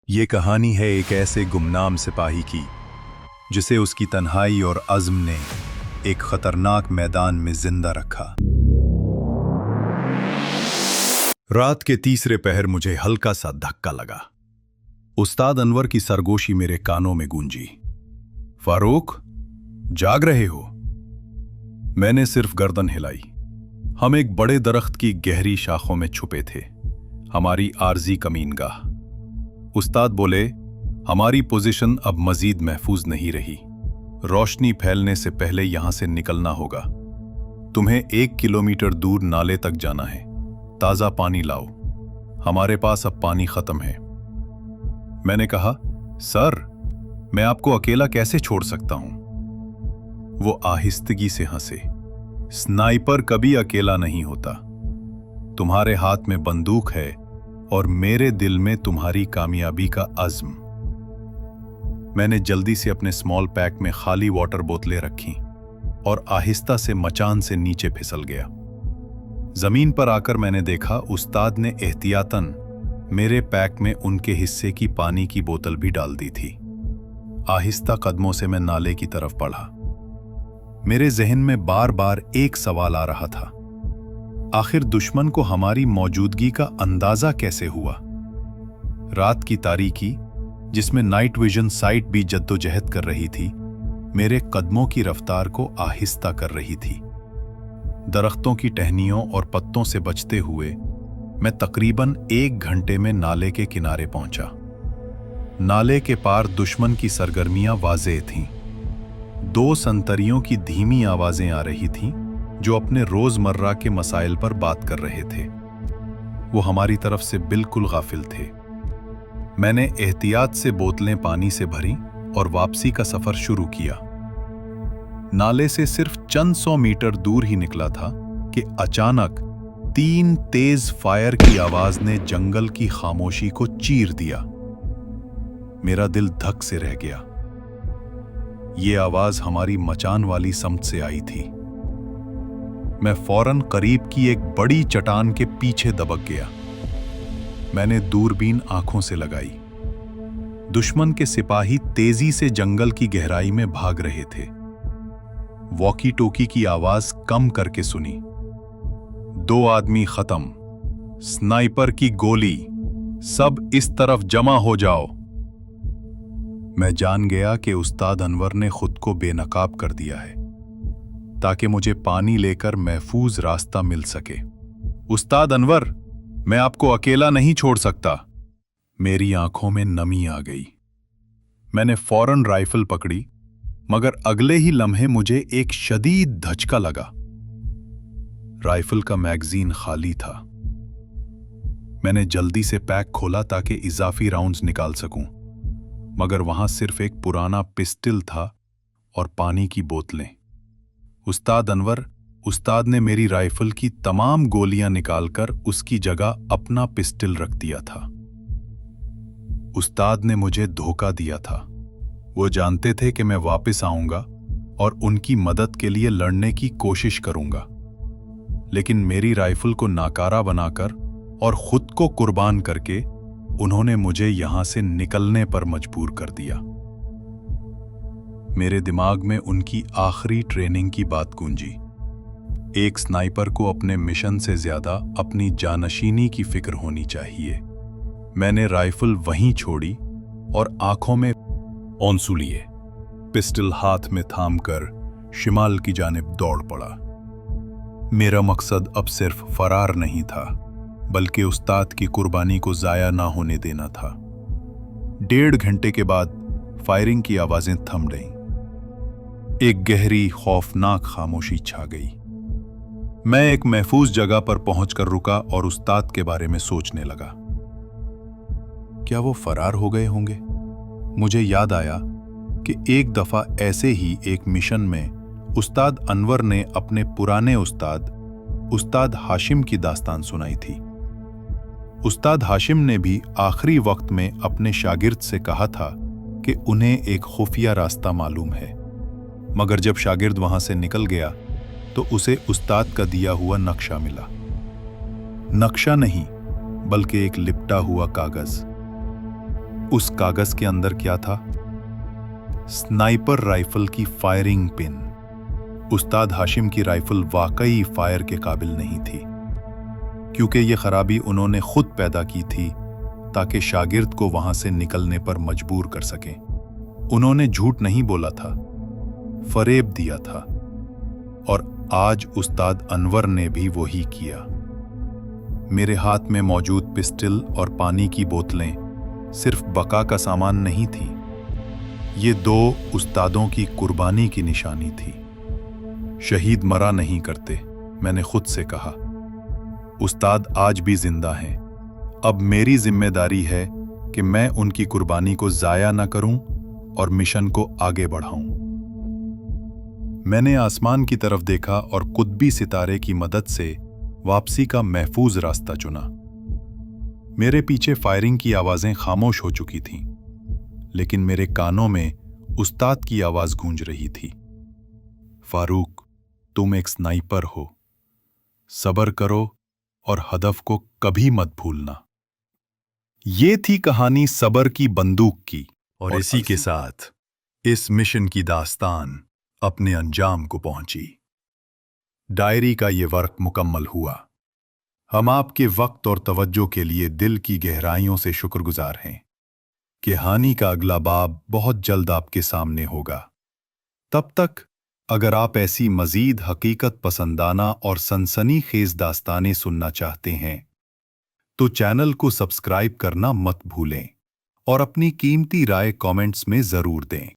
ये कहानी है एक ऐसे गुमनाम सिपाही की जिसे उसकी तन्हाई और अज़्म ने एक खतरनाक मैदान में जिंदा रखा। रात के तीसरे पहर मुझे हल्का सा धक्का लगा। उस्ताद अनवर की सरगोशी मेरे कानों में गूंजी। फारूक, जाग रहे हो? मैंने सिर्फ गर्दन हिलाई। हम एक बड़े दरख्त की गहरी शाखों में छुपे थे, हमारी आरजी कमीनगाह। उस्ताद बोले, हमारी पोजीशन अब मजीद महफूज नहीं रही। रोशनी फैलने से पहले यहां से निकलना होगा। तुम्हें 1 किलोमीटर दूर नाले तक जाना है। ताजा पानी लाओ, हमारे पास अब पानी खत्म है। मैंने कहा, सर, मैं आपको अकेला कैसे छोड़ सकता हूं? वो आहिस्तगी से हंसे। स्नाइपर कभी अकेला नहीं होता। तुम्हारे हाथ में बंदूक है और मेरे दिल में तुम्हारी कामयाबी का अज़्म। मैंने जल्दी से अपने स्मॉल पैक में खाली वाटर बोतलें रखीं और आहिस्ता से मचान से नीचे फिसल गया। जमीन पर आकर मैंने देखा उस्ताद ने एहतियातन मेरे पैक में उनके हिस्से की पानी की बोतल भी डाल दी थी। आहिस्ता कदमों से मैं नाले की तरफ बढ़ा। मेरे जहन में बार बार एक सवाल आ रहा था, आखिर दुश्मन को हमारी मौजूदगी का अंदाजा कैसे हुआ? रात की तारीकी, जिसमें नाइट विजन साइट भी जद्दोजहद कर रही थी, मेरे कदमों की रफ्तार को आहिस्ता कर रही थी। दरख्तों की टहनियों और पत्तों से बचते हुए मैं तकरीबन 1 घंटे में नाले के किनारे पहुंचा। नाले के पार दुश्मन की सरगर्मियां वाज़ेह थीं। 2 संतरियों की धीमी आवाजें आ रही थीं जो अपने रोजमर्रा के मसाइल पर बात कर रहे थे। वो हमारी तरफ से बिल्कुल गाफिल थे। मैंने एहतियात से बोतलें पानी से भरी और वापसी का सफर शुरू किया। नाले से सिर्फ चंद 100 मीटर दूर ही निकला था कि अचानक 3 तेज फायर की आवाज ने जंगल की खामोशी को चीर दिया। मेरा दिल धक से रह गया। ये आवाज हमारी मचान वाली समत से आई थी। मैं फौरन करीब की एक बड़ी चट्टान के पीछे दबक गया। मैंने दूरबीन आंखों से लगाई। दुश्मन के सिपाही तेजी से जंगल की गहराई में भाग रहे थे। वॉकी टोकी की आवाज कम करके सुनी। 2 आदमी खत्म, स्नाइपर की गोली, सब इस तरफ जमा हो जाओ। मैं जान गया कि उस्ताद अनवर ने खुद को बेनकाब कर दिया है ताकि मुझे पानी लेकर महफूज रास्ता मिल सके। उस्ताद अनवर, मैं आपको अकेला नहीं छोड़ सकता। मेरी आंखों में नमी आ गई। मैंने फौरन राइफल पकड़ी, मगर अगले ही लम्हे मुझे एक शदीद धचका लगा। राइफल का मैगजीन खाली था। मैंने जल्दी से पैक खोला ताकि इजाफी राउंड्स निकाल सकूं, मगर वहां सिर्फ एक पुराना पिस्टल था और पानी की बोतलें। उस्ताद ने मेरी राइफल की तमाम गोलियां निकालकर उसकी जगह अपना पिस्टल रख दिया था। उस्ताद ने मुझे धोखा दिया था। वो जानते थे कि मैं वापस आऊंगा और उनकी मदद के लिए लड़ने की कोशिश करूंगा, लेकिन मेरी राइफल को नाकारा बनाकर और खुद को कुर्बान करके उन्होंने मुझे यहां से निकलने पर मजबूर कर दिया। मेरे दिमाग में उनकी आखिरी ट्रेनिंग की बात गूंजी। एक स्नाइपर को अपने मिशन से ज्यादा अपनी जानशीनी की फिक्र होनी चाहिए। मैंने राइफल वहीं छोड़ी और आंखों में आंसू लिए, पिस्टल हाथ में थामकर शिमाल की जानिब दौड़ पड़ा। मेरा मकसद अब सिर्फ फरार नहीं था, बल्कि उस्ताद की कुर्बानी को जाया ना होने देना था। 1.5 घंटे के बाद फायरिंग की आवाजें थम गईं। एक गहरी खौफनाक खामोशी छा गई। मैं एक महफूज जगह पर पहुंचकर रुका और उस्ताद के बारे में सोचने लगा। क्या वो फरार हो गए होंगे? मुझे याद आया कि एक दफा ऐसे ही एक मिशन में उस्ताद अनवर ने अपने पुराने उस्ताद हाशिम की दास्तान सुनाई थी। उस्ताद हाशिम ने भी आखिरी वक्त में अपने शागिर्द से कहा था कि उन्हें एक खुफिया रास्ता मालूम है, मगर जब शागिर्द वहां से निकल गया तो उसे उस्ताद का दिया हुआ नक्शा मिला। नक्शा नहीं, बल्कि एक लिपटा हुआ कागज। उस कागज के अंदर क्या था? स्नाइपर राइफल की फायरिंग पिन। उस्ताद हाशिम की राइफल वाकई फायर के काबिल नहीं थी, क्योंकि ये खराबी उन्होंने खुद पैदा की थी ताकि शागिर्द को वहां से निकलने पर मजबूर कर सकें। उन्होंने झूठ नहीं बोला था, फरेब दिया था, और आज उस्ताद अनवर ने भी वही किया। मेरे हाथ में मौजूद पिस्टल और पानी की बोतलें सिर्फ बका का सामान नहीं थी, ये दो उस्तादों की कुर्बानी की निशानी थी। शहीद मरा नहीं करते, मैंने खुद से कहा। उस्ताद आज भी जिंदा हैं। अब मेरी जिम्मेदारी है कि मैं उनकी कुर्बानी को जाया न करूं और मिशन को आगे बढ़ाऊं। मैंने आसमान की तरफ देखा और कुतबी सितारे की मदद से वापसी का महफूज रास्ता चुना। मेरे पीछे फायरिंग की आवाजें खामोश हो चुकी थीं, लेकिन मेरे कानों में उस्ताद की आवाज गूंज रही थी। फारूक, तुम एक स्नाइपर हो। सब्र करो और हदफ को कभी मत भूलना। ये थी कहानी सबर की बंदूक की, और इसी के साथ इस मिशन की दास्तान अपने अंजाम को पहुंची। डायरी का ये वर्क मुकम्मल हुआ। हम आपके वक्त और तवज्जो के लिए दिल की गहराइयों से शुक्रगुजार हैं। कहानी का अगला बाब बहुत जल्द आपके सामने होगा। तब तक अगर आप ऐसी मजीद हकीकत पसंदाना और सनसनीखेज दास्तानें सुनना चाहते हैं तो चैनल को सब्सक्राइब करना मत भूलें और अपनी कीमती राय कमेंट्स में जरूर दें।